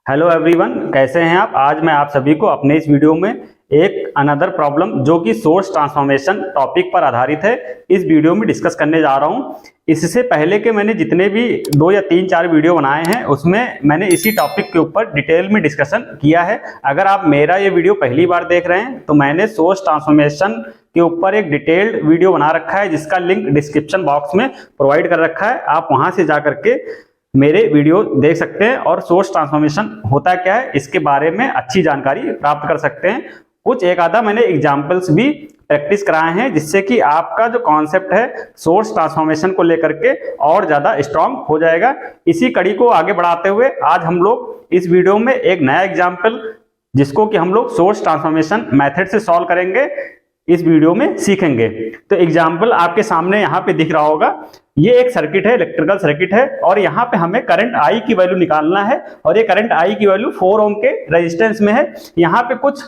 Hello everyone, कैसे हैं आप। आज मैं आप सभी को अपने इस वीडियो में एक अनदर प्रॉब्लम जो कि सोर्स ट्रांसफॉर्मेशन टॉपिक पर आधारित है, इस वीडियो में डिस्कस करने जा रहा हूं। इससे पहले के मैंने जितने भी 2 या 3-4 वीडियो बनाए हैं उसमें मैंने इसी टॉपिक के ऊपर डिटेल में डिस्कशन किया है। अगर आप मेरा ये वीडियो पहली बार देख रहे हैं तो मैंने सोर्स ट्रांसफॉर्मेशन के ऊपर एक डिटेल्ड वीडियो बना रखा है जिसका लिंक डिस्क्रिप्शन बॉक्स में प्रोवाइड कर रखा है। आप वहां से जा करके मेरे वीडियो देख सकते हैं और सोर्स ट्रांसफॉर्मेशन होता क्या है इसके बारे में अच्छी जानकारी प्राप्त कर सकते हैं। कुछ एक आधा मैंने एग्जाम्पल्स भी प्रैक्टिस कराए हैं जिससे कि आपका जो कॉन्सेप्ट है सोर्स ट्रांसफॉर्मेशन को लेकर के और ज्यादा स्ट्रांग हो जाएगा। इसी कड़ी को आगे बढ़ाते हुए आज हम लोग इस वीडियो में एक नया एग्जाम्पल जिसको कि हम लोग सोर्स ट्रांसफॉर्मेशन मेथड से सॉल्व करेंगे इस वीडियो में सीखेंगे। तो एग्जाम्पल आपके सामने यहाँ पे दिख रहा होगा। ये एक सर्किट है, इलेक्ट्रिकल सर्किट है और यहाँ पे हमें करंट आई की वैल्यू निकालना है और ये करंट आई की वैल्यू 4 ओम के रेजिस्टेंस में है। यहाँ पे कुछ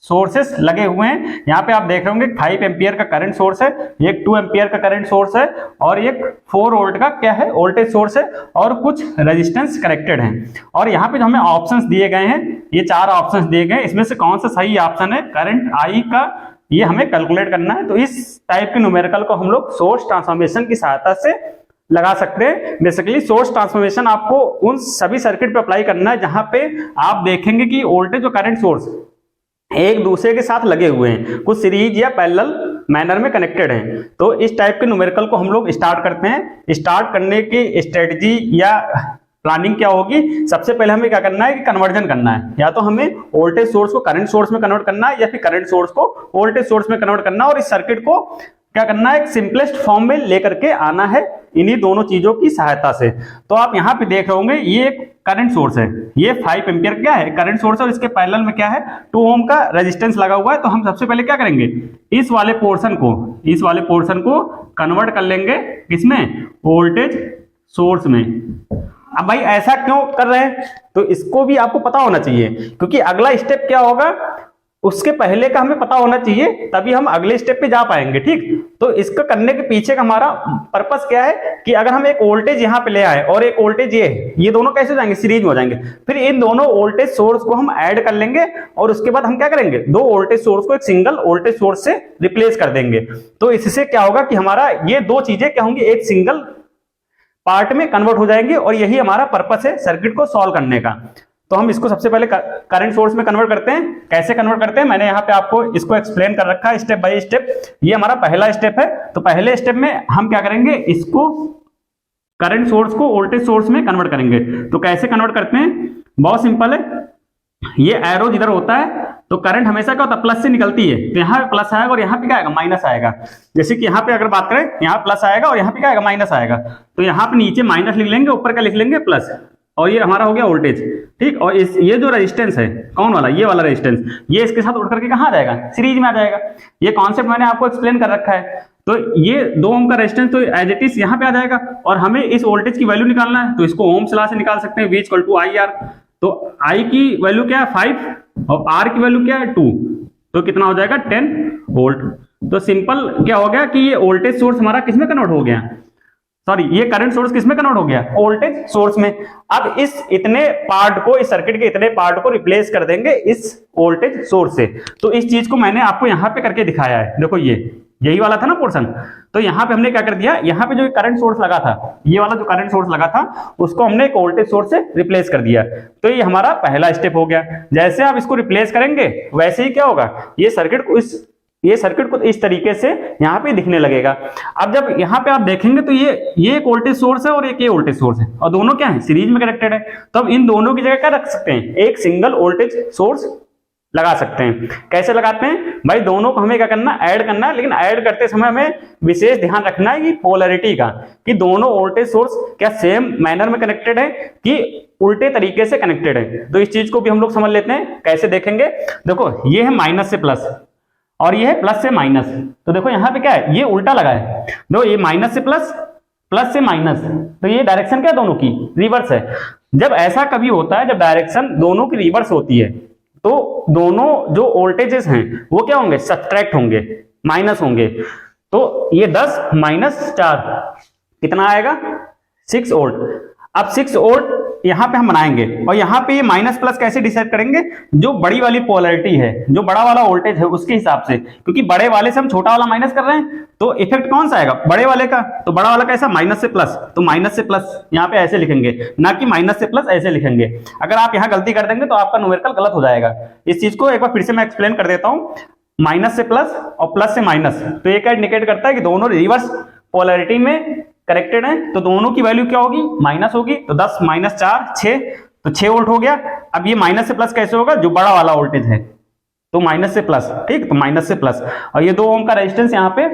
सोर्सेस लगे हुए हैं। यहाँ पे आप देख रहे होंगे 5 एम्पियर का करंट सोर्स है, एक 2 एम्पियर का करंट सोर्स है और एक 4 वोल्ट का क्या है वोल्टेज सोर्स है और कुछ रेजिस्टेंस कनेक्टेड है। और यहाँ पे जो हमें ऑप्शंस दिए गए हैं, ये 4 ऑप्शंस दिए गए हैं, इसमें से कौन सा सही ऑप्शन है करंट आई का ये हमें कैलकुलेट करना है। तो इस टाइप के न्यूमेरिकल को हम लोग सोर्स ट्रांसफॉर्मेशन की सहायता से लगा सकते हैं। बेसिकली सोर्स ट्रांसफॉर्मेशन आपको उन सभी सर्किट पे अप्लाई करना है जहां पे आप देखेंगे कि वोल्टेज और करंट सोर्स एक दूसरे के साथ लगे हुए हैं, कुछ सीरीज या पैरेलल मैनर में कनेक्टेड हैं। तो इस टाइप के न्यूमेरिकल को हम लोग स्टार्ट करते हैं। स्टार्ट करने की स्ट्रेटजी या प्लानिंग क्या होगी, सबसे पहले हमें क्या करना है कि कन्वर्जन करना है। या तो हमें वोल्टेज सोर्स को करंट सोर्स में कन्वर्ट करना है या फिर करंट सोर्स को वोल्टेज सोर्स में कन्वर्ट करना है और इस सर्किट को क्या करना है, एक सिंपलेस्ट फॉर्म में लेकर के आना है इन्हीं दोनों चीजों की सहायता से। तो आप यहाँ पे देख रहे होंगे ये एक करंट सोर्स है, ये 5 एम्पियर क्या है करंट सोर्स है और इसके पैरेलल में क्या है 2 ओम का रेजिस्टेंस लगा हुआ है। तो हम सबसे पहले क्या करेंगे, इस वाले पोर्शन को कन्वर्ट कर लेंगे किसमें, वोल्टेज सोर्स में। अब भाई ऐसा क्यों कर रहे हैं, तो इसको भी आपको पता होना चाहिए क्योंकि अगला स्टेप क्या होगा उसके पहले का हमें पता होना चाहिए, तभी हम अगले स्टेप पे जा पाएंगे। ठीक, तो इसका करने के पीछे का हमारा पर्पस क्या है कि अगर हम एक वोल्टेज यहाँ पे ले आए और एक वोल्टेज ये दोनों कैसे हो जाएंगे, सीरीज में हो जाएंगे। फिर इन दोनों वोल्टेज सोर्स को हम ऐड कर लेंगे और उसके बाद हम क्या करेंगे, 2 वोल्टेज सोर्स को एक सिंगल वोल्टेज सोर्स से रिप्लेस कर देंगे। तो इससे क्या होगा कि हमारा ये 2 चीजें क्या होंगी, एक सिंगल पार्ट में कन्वर्ट हो जाएंगे और यही हमारा पर्पस है सर्किट को सॉल्व करने का। तो हम इसको सबसे पहले करंट सोर्स में कन्वर्ट करते हैं। कैसे कन्वर्ट करते हैं मैंने यहाँ पे आपको इसको एक्सप्लेन कर रखा है स्टेप बाय स्टेप। ये हमारा पहला स्टेप है। तो पहले स्टेप में हम क्या करेंगे, इसको करंट सोर्स को वोल्टेज सोर्स में कन्वर्ट करेंगे। तो कैसे कन्वर्ट करते हैं, बहुत सिंपल है। ये एरो जिधर होता है तो करंट हमेशा क्या होता है, प्लस से निकलती है। तो यहाँ पे प्लस आएगा और यहाँ पे क्या आएगा, माइनस आएगा। जैसे कि यहाँ पे अगर बात करें, यहाँ प्लस आएगा और यहाँ पे क्या आएगा, माइनस आएगा। तो यहाँ पे नीचे माइनस लिख लेंगे, ऊपर क्या लिख लेंगे, प्लस। और ये हमारा हो गया वोल्टेज। ठीक, और ये जो रेजिस्टेंस है कौन वाला, ये वाला रेजिस्टेंस, ये इसके साथ उड़ करके कहाँ आ जाएगा, सीरीज में आ जाएगा। ये कॉन्सेप्ट मैंने आपको एक्सप्लेन कर रखा है। तो ये 2 ओम का रेजिस्टेंस तो एज इट इज यहाँ पे आ जाएगा और हमें इस वोल्टेज की वैल्यू निकालना है। तो इसको ओम्स लॉ से निकाल सकते हैं, V = IR। तो I की वैल्यू क्या है 5 और R की वैल्यू क्या है 2। तो कितना हो जाएगा 10 वोल्ट। तो सिंपल क्या हो गया कि ये वोल्टेज सोर्स हमारा किसमें कन्वर्ट हो गया, सॉरी ये करंट सोर्स किसमें कन्वर्ट हो गया, वोल्टेज सोर्स में। अब इस इतने पार्ट को, इस सर्किट के इतने पार्ट को रिप्लेस कर देंगे इस वोल्टेज सोर्स से। तो इस चीज को मैंने आपको यहाँ पे करके दिखाया है। देखो ये यही वाला था ना पोर्शन। तो यहाँ पे हमने क्या कर दिया, यहाँ पे जो करंट सोर्स लगा था, ये वाला जो करंट सोर्स लगा था उसको हमने एक वोल्टेज सोर्स से रिप्लेस कर दिया। तो ये हमारा पहला स्टेप हो गया। जैसे आप इसको रिप्लेस करेंगे वैसे ही क्या होगा, ये सर्किट को इस तरीके से यहाँ पे दिखने लगेगा। अब जब यहाँ पे आप देखेंगे तो ये एक वोल्टेज सोर्स है और एक ये वोल्टेज सोर्स है और दोनों क्या है, सीरीज में कनेक्टेड है। तो अब इन दोनों की जगह क्या रख सकते हैं, एक सिंगल वोल्टेज सोर्स लगा सकते हैं। कैसे लगाते हैं भाई, दोनों को हमें क्या करना, ऐड करना है। लेकिन ऐड करते समय हमें विशेष ध्यान रखना है कि पोलैरिटी का, कि दोनों वोल्टेज सोर्स क्या सेम मैनर में कनेक्टेड है कि उल्टे तरीके से कनेक्टेड है। तो इस चीज को भी हम लोग समझ लेते हैं। कैसे देखेंगे, देखो ये है माइनस से प्लस और ये है प्लस से माइनस। तो देखो यहाँ पे क्या है, ये उल्टा लगा है। देखो ये माइनस से प्लस, प्लस से माइनस, तो ये डायरेक्शन क्या दोनों की रिवर्स है। जब ऐसा कभी होता है, जब डायरेक्शन दोनों की रिवर्स होती है तो दोनों जो वोल्टेजेस हैं वो क्या होंगे, सब्ट्रैक्ट होंगे, माइनस होंगे। तो ये 10 - 4 कितना आएगा, 6 वोल्ट। अब 6 वोल्ट यहाँ पे हम बनाएंगे और यहाँ पे ये माइनस प्लस कैसे डिसाइड करेंगे, जो बड़ी वाली पोलैरिटी है, जो बड़ा वाला वोल्टेज है उसके हिसाब से, क्योंकि बड़े वाले से हम छोटा वाला माइनस कर रहे हैं तो इफेक्ट कौन सा आएगा, बड़े वाले का। तो बड़ा वाला कैसा, माइनस से प्लस, तो माइनस से प्लस यहाँ पे ऐसे लिखेंगे, ना कि माइनस से प्लस ऐसे लिखेंगे। अगर आप यहाँ गलती कर देंगे तो आपका न्यूमेरिकल गलत हो जाएगा। इस चीज को एक बार फिर से मैं एक्सप्लेन कर देता हूँ। माइनस से प्लस और प्लस से माइनस, तो ये क्या इंडिकेट करता है कि दोनों रिवर्स पोलैरिटी में करेक्टेड है, तो दोनों की वैल्यू क्या होगी, माइनस होगी। तो 10 माइनस 4 6, तो 6 वोल्ट हो गया। अब ये माइनस से प्लस कैसे होगा, जो बड़ा वाला वोल्टेज है, तो माइनस से प्लस, ठीक, तो माइनस से प्लस। और ये 2 ओम का रेजिस्टेंस यहाँ पे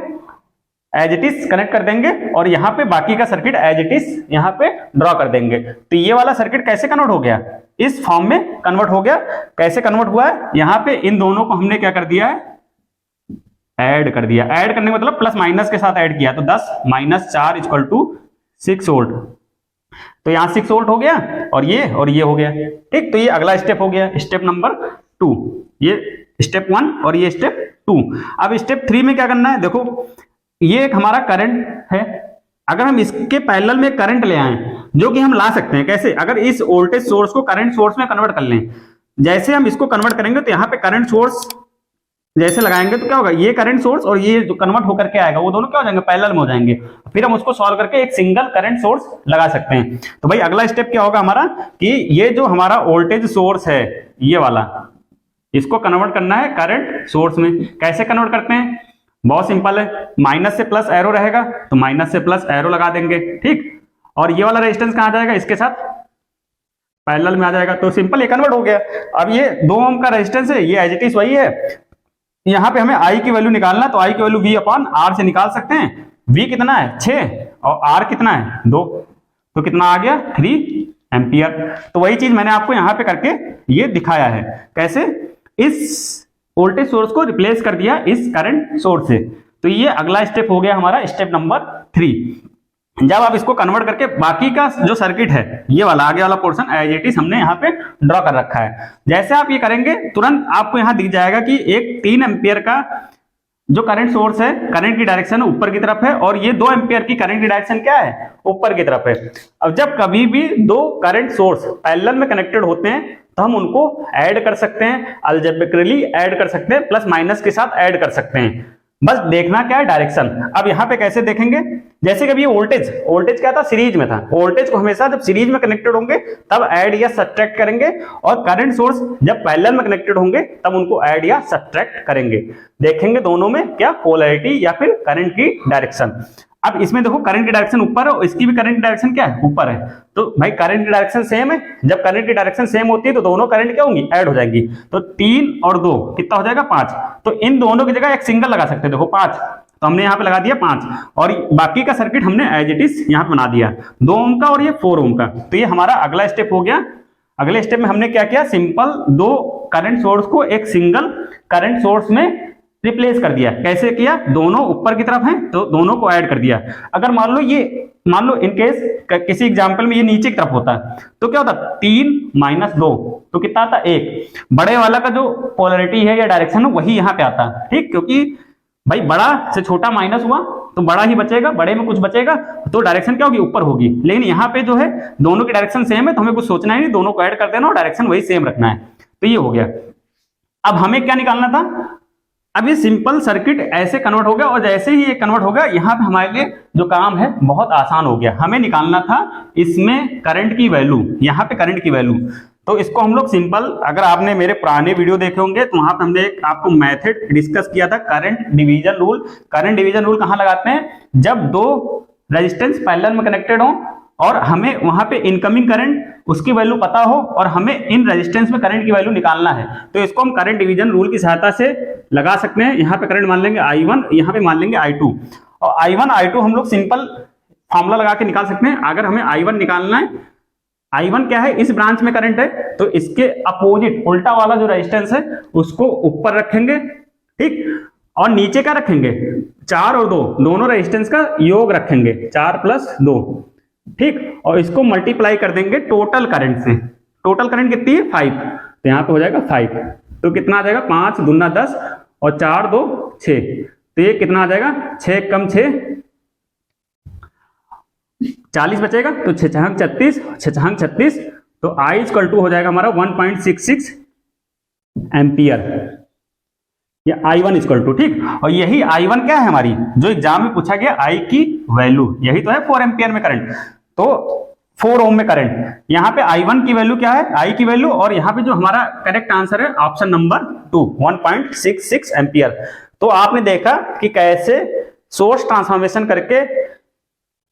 एज इट इज कनेक्ट कर देंगे और यहाँ पे बाकी का सर्किट एज इट इज यहाँ पे ड्रॉ कर देंगे। तो ये वाला सर्किट कैसे कन्वर्ट हो गया, इस फॉर्म में कन्वर्ट हो गया। कैसे कन्वर्ट हुआ है, यहाँ पे इन दोनों को हमने क्या कर दिया है, ऐड कर दिया। ऐड करने का मतलब प्लस माइनस के साथ ऐड किया, तो 10 माइनस 4 इक्वल टू 6 वोल्ट। तो यहां 6 वोल्ट हो गया और ये हो गया, ठीक। तो ये अगला स्टेप हो गया, स्टेप नंबर 2। ये स्टेप 1 और ये स्टेप 2। अब स्टेप 3 में क्या करना है, देखो ये एक हमारा करंट है। अगर हम इसके पैरेलल में करंट ले आए, जो कि हम ला सकते हैं कैसे, अगर इस वोल्टेज सोर्स को करंट सोर्स में कन्वर्ट कर लें, जैसे हम इसको कन्वर्ट करेंगे तो यहाँ पे करंट सोर्स जैसे लगाएंगे तो क्या होगा, ये करंट सोर्स और ये जो कन्वर्ट होकर के आएगा वो दोनों क्या हो जाएंगे, पैरेलल में हो जाएंगे। फिर हम उसको सॉल्व करके एक सिंगल करंट सोर्स लगा सकते हैं। तो भाई अगला स्टेप क्या होगा हमारा, कि ये जो हमारा वोल्टेज सोर्स है ये वाला, इसको कन्वर्ट करना है करंट सोर्स में। कैसे कन्वर्ट करते हैं, बहुत सिंपल है, माइनस से प्लस एरो रहेगा तो माइनस से प्लस एरो लगा देंगे, ठीक। और ये वाला रेजिस्टेंस कहां जाएगा, इसके साथ पैरेलल में आ जाएगा, तो सिंपल ये कन्वर्ट हो गया। अब ये 2 ओम का रेजिस्टेंस है, ये एज इट इज वही है। यहाँ पे हमें I की वैल्यू निकालना, तो I की वैल्यू V/R से निकाल सकते हैं। V कितना है 6 और R कितना है 2, तो कितना आ गया 3 एम्पियर। तो वही चीज मैंने आपको यहाँ पे करके ये दिखाया है, कैसे इस वोल्टेज सोर्स को रिप्लेस कर दिया इस करंट सोर्स से। तो ये अगला स्टेप हो गया हमारा, स्टेप नंबर 3। जब आप इसको कन्वर्ट करके बाकी का जो सर्किट है, ये वाला आगे वाला पोर्शन एज इट इज हमने यहाँ पे ड्रॉ कर रखा है। जैसे आप ये करेंगे तुरंत आपको यहाँ दिख जाएगा कि एक 3 एम्पियर का जो करंट सोर्स है, करंट की डायरेक्शन ऊपर की तरफ है, और ये 2 एम्पियर की करंट की डायरेक्शन क्या है, ऊपर की तरफ है। अब जब कभी भी 2 करंट सोर्स पैरेलल में कनेक्टेड होते हैं तो हम उनको ऐड कर सकते हैं, अलजेब्रिकली ऐड कर सकते हैं, प्लस माइनस के साथ ऐड कर सकते हैं। बस देखना क्या है, डायरेक्शन। अब यहाँ पे कैसे देखेंगे, जैसे कभी ये वोल्टेज क्या था, सीरीज में था। वोल्टेज को हमेशा जब सीरीज में कनेक्टेड होंगे तब ऐड या सब्ट्रैक्ट करेंगे, और करंट सोर्स जब पैरेलल में कनेक्टेड होंगे तब उनको ऐड या सब्ट्रैक्ट करेंगे। देखेंगे दोनों में क्या पोलैरिटी या फिर करंट की डायरेक्शन। अब इसमें देखो करंट की डायरेक्शन ऊपर है और इसकी भी करंट की डायरेक्शन क्या है, ऊपर है। तो भाई करंट की डायरेक्शन सेम है, जब करंट की डायरेक्शन सेम होती है तो दोनों करंट क्या होंगी, ऐड हो जाएंगी। तो 3 और 2 कितना हो जाएगा 5। तो इन दोनों की जगह एक सिंगल लगा सकते हैं, देखो 5, तो हमने यहाँ पे लगा दिया 5, और बाकी का सर्किट हमने एज इट इज यहाँ पे बना दिया, 2 ओम का और ये 4 ओम का। तो ये हमारा अगला स्टेप हो गया। अगले स्टेप में हमने क्या किया, सिंपल 2 करंट सोर्स को एक सिंगल करंट सोर्स में रिप्लेस कर दिया। कैसे किया, दोनों ऊपर की तरफ हैं तो दोनों को ऐड कर दिया। अगर मान लो इन केस किसी एग्जांपल में ये नीचे की तरफ होता तो क्या होता, 3 माइनस 2 तो कितना आता 1। बड़े वाला का जो पोलैरिटी है या डायरेक्शन है वही यहाँ पे आता, ठीक, क्योंकि भाई बड़ा से छोटा माइनस हुआ तो बड़ा ही बचेगा, बड़े में कुछ बचेगा तो डायरेक्शन क्या होगी, ऊपर होगी। लेकिन यहाँ पे जो है दोनों की डायरेक्शन सेम है तो हमें कुछ सोचना ही नहीं, दोनों को ऐड कर देना और डायरेक्शन वही सेम रखना है। तो ये हो गया। अब हमें क्या निकालना था, अब ये सिंपल सर्किट ऐसे कन्वर्ट हो गया, और जैसे ही ये कन्वर्ट हो गया यहाँ पे हमारे लिए जो काम है बहुत आसान हो गया। हमें निकालना था इसमें करंट की वैल्यू, यहाँ पे करंट की वैल्यू। तो इसको हम लोग सिंपल, अगर आपने मेरे पुराने वीडियो देखे होंगे तो वहां पे हमने एक आपको मेथड डिस्कस किया था, current division rule. Current division rule कहाँ लगाते हैं, जब 2 रेजिस्टेंस पैरेलल में कनेक्टेड हो और हमें वहां पे इनकमिंग करंट उसकी वैल्यू पता हो और हमें इन रेजिस्टेंस में करंट की वैल्यू निकालना है, तो इसको हम करंट डिवीजन रूल की सहायता से लगा सकते हैं। यहाँ पे करंट मान लेंगे I1, यहाँ पे मान लेंगे I2, और I1 I2 हम लोग सिंपल फॉर्मूला लगा के निकाल सकते हैं। अगर हमें I1 निकालना है, I1 क्या है, इस ब्रांच में करंट है तो इसके अपोजिट उल्टा वाला जो रेजिस्टेंस है उसको ऊपर रखेंगे, ठीक, और नीचे क्या रखेंगे, 4 और 2 दोनों रेजिस्टेंस का योग रखेंगे, 4 + 2, ठीक, और इसको मल्टीप्लाई कर देंगे टोटल करंट से। टोटल करंट कितनी है 5, तो यहाँ पे हो जाएगा 5, तो कितना आ जाएगा 5 दूना 10 और 4 2 6, तो ये कितना आ जाएगा 6 कम 6 40 बचेगा तो 6 छंग 36, 6 छंग 36, तो I इक्वल टू हो जाएगा हमारा 1.66 एम्पियर, या I1 इक्वल टू, ठीक। और यही I1 क्या है हमारी, जो एग्जाम में पूछा गया I की वैल्यू, यही तो है 4 एम्पियर में करंट, तो 4 ओम में करंट। यहाँ पे I1 की वैल्यू क्या है, I की वैल्यू, और यहाँ पे जो हमारा करेक्ट आंसर है ऑप्शन नंबर 2, 1.66 एम्पियर। तो आपने देखा कि कैसे सोर्स ट्रांसफॉर्मेशन करके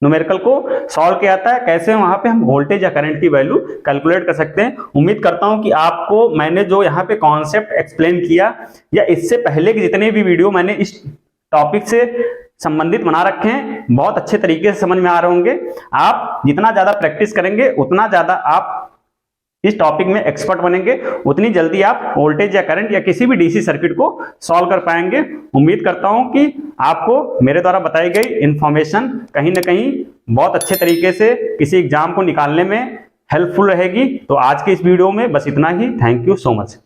न्यूमेरिकल को सॉल्व किया जाता है, कैसे वहां पे हम वोल्टेज या करंट की वैल्यू कैलकुलेट कर सकते हैं। उम्मीद करता हूं कि आपको मैंने जो यहाँ पे कॉन्सेप्ट एक्सप्लेन किया, या इससे पहले के जितने भी वीडियो मैंने इस टॉपिक से संबंधित बना रखे हैं, बहुत अच्छे तरीके से समझ में आ रहे होंगे। आप जितना ज्यादा प्रैक्टिस करेंगे उतना ज्यादा आप इस टॉपिक में एक्सपर्ट बनेंगे, उतनी जल्दी आप वोल्टेज या करंट या किसी भी डीसी सर्किट को सॉल्व कर पाएंगे। उम्मीद करता हूं कि आपको मेरे द्वारा बताई गई इंफॉर्मेशन कहीं ना कहीं बहुत अच्छे तरीके से किसी एग्जाम को निकालने में हेल्पफुल रहेगी। तो आज के इस वीडियो में बस इतना ही। Thank you so much.